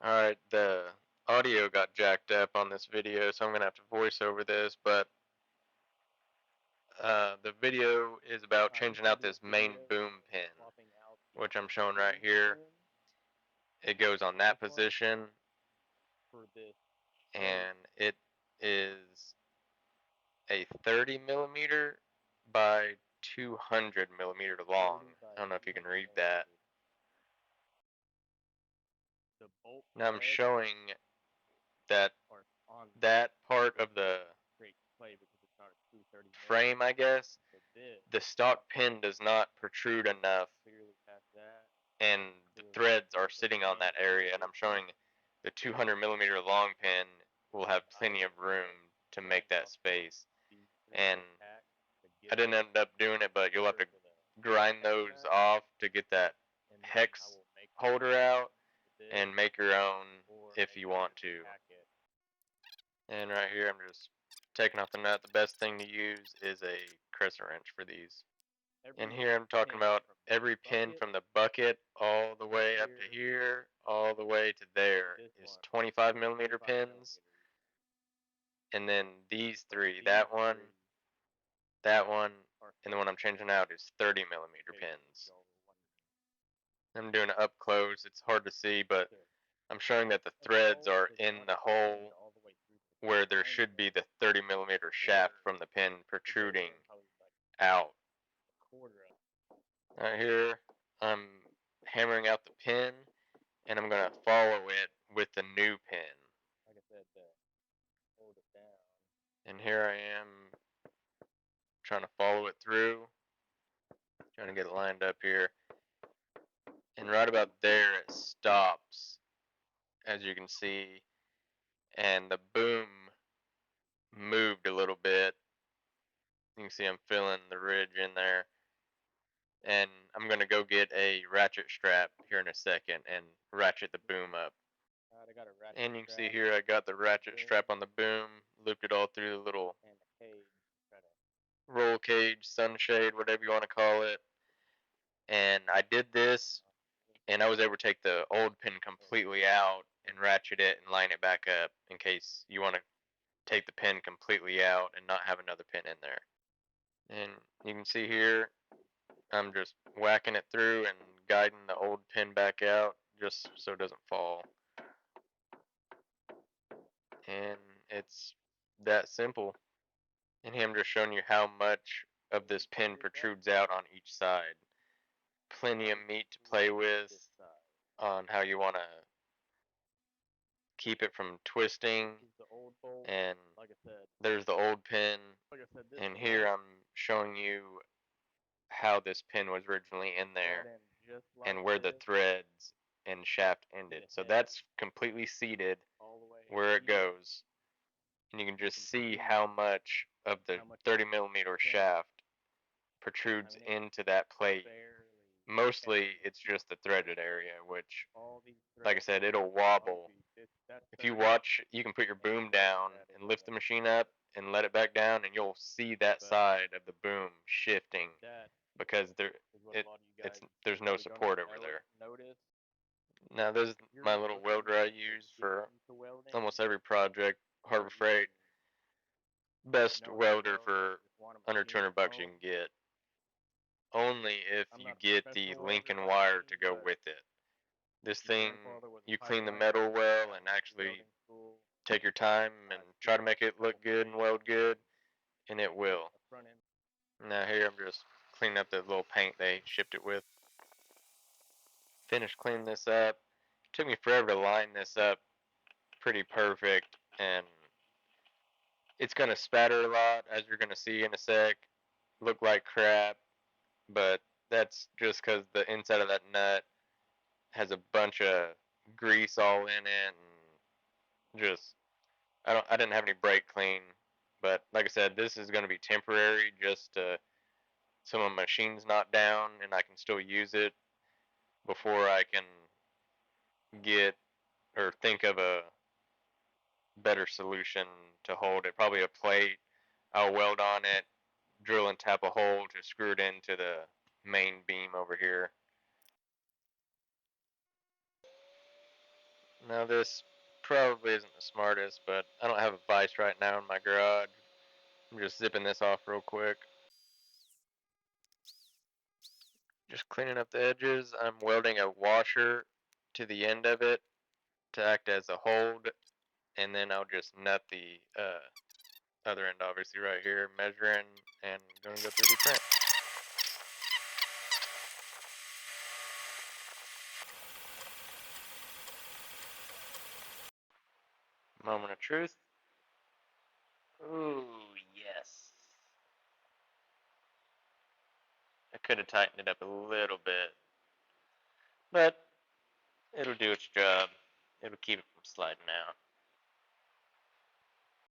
Alright, the audio got jacked up on this video, so I'm gonna have to voice over this, but the video is about changing out this main boom pin, which I'm showing right here. It goes on that position, and it is a 30 millimeter by 200 millimeter long. I don't know if you can read that. Now I'm showing that that part of the frame, I guess, the stock pin does not protrude enough, and the threads are sitting on that area. And I'm showing the 200 millimeter long pin will have plenty of room to make that space. And I didn't end up doing it, but you'll have to grind those off to get that hex holder out and make your own if you want to. And right here I'm just taking off the nut. The best thing to use is a crescent wrench for these. And here I'm talking about every pin from the bucket all the way up to here, all the way to there is 25 millimeter pins. And then these three, that one, and the one I'm changing out is 30 millimeter pins. I'm doing it up close. It's hard to see, but I'm showing that the threads are in the hole where there should be the 30 millimeter shaft from the pin protruding out. Right here, I'm hammering out the pin, and I'm going to follow it with the new pin. And here I am trying to follow it through, trying to get it lined up here. And right about there it stops, as you can see, and the boom moved a little bit. You can see I'm filling the ridge in there. And I'm going to go get a ratchet strap here in a second and ratchet the boom up. And you can see here I got the ratchet strap on the boom, looped it all through the little roll cage, sunshade, whatever you want to call it. And I did this, and I was able to take the old pin completely out and ratchet it and line it back up in case you want to take the pin completely out and not have another pin in there. And you can see here I'm just whacking it through and guiding the old pin back out just so it doesn't fall. And it's that simple. And here I'm just showing you how much of this pin protrudes out on each side. Plenty of meat to play with on how you want to keep it from twisting. And there's the old pin. And here I'm showing you how this pin was originally in there and where the threads and shaft ended. So that's completely seated where it goes. And you can just see how much of the 30 millimeter shaft protrudes into that plate. Mostly it's just the threaded area, which, like I said, it'll wobble. If you watch, you can put your boom down and lift the machine up and let it back down, and you'll see that side of the boom shifting because there's no support over there. Now this is my little welder I use for almost every project. Harbor Freight, best welder for under 200 bucks you can get. Only if you get the Lincoln wire to go with it. This thing, you clean the metal well and actually take your time and try to make it look good and weld good, and it will. Now here I'm just cleaning up the little paint they shipped it with. Finished cleaning this up. Took me forever to line this up pretty perfect, and it's going to spatter a lot, as you're going to see in a sec. Look like crap, but that's just because the inside of that nut has a bunch of grease all in it, and just I didn't have any brake clean, but like I said, this is going to be temporary, just so my machine's not down and I can still use it before I can get or think of a better solution to hold it. Probably a plate. I'll weld on it, drill and tap a hole to screw it into the main beam over here. Now this probably isn't the smartest, but I don't have a vise right now in my garage. I'm just zipping this off real quick. Just cleaning up the edges. I'm welding a washer to the end of it to act as a hold, and then I'll just nut the other end obviously right here, measuring and gonna go 3D print. Moment of truth. Ooh, yes. I could have tightened it up a little bit, but it'll do its job. It'll keep it from sliding out.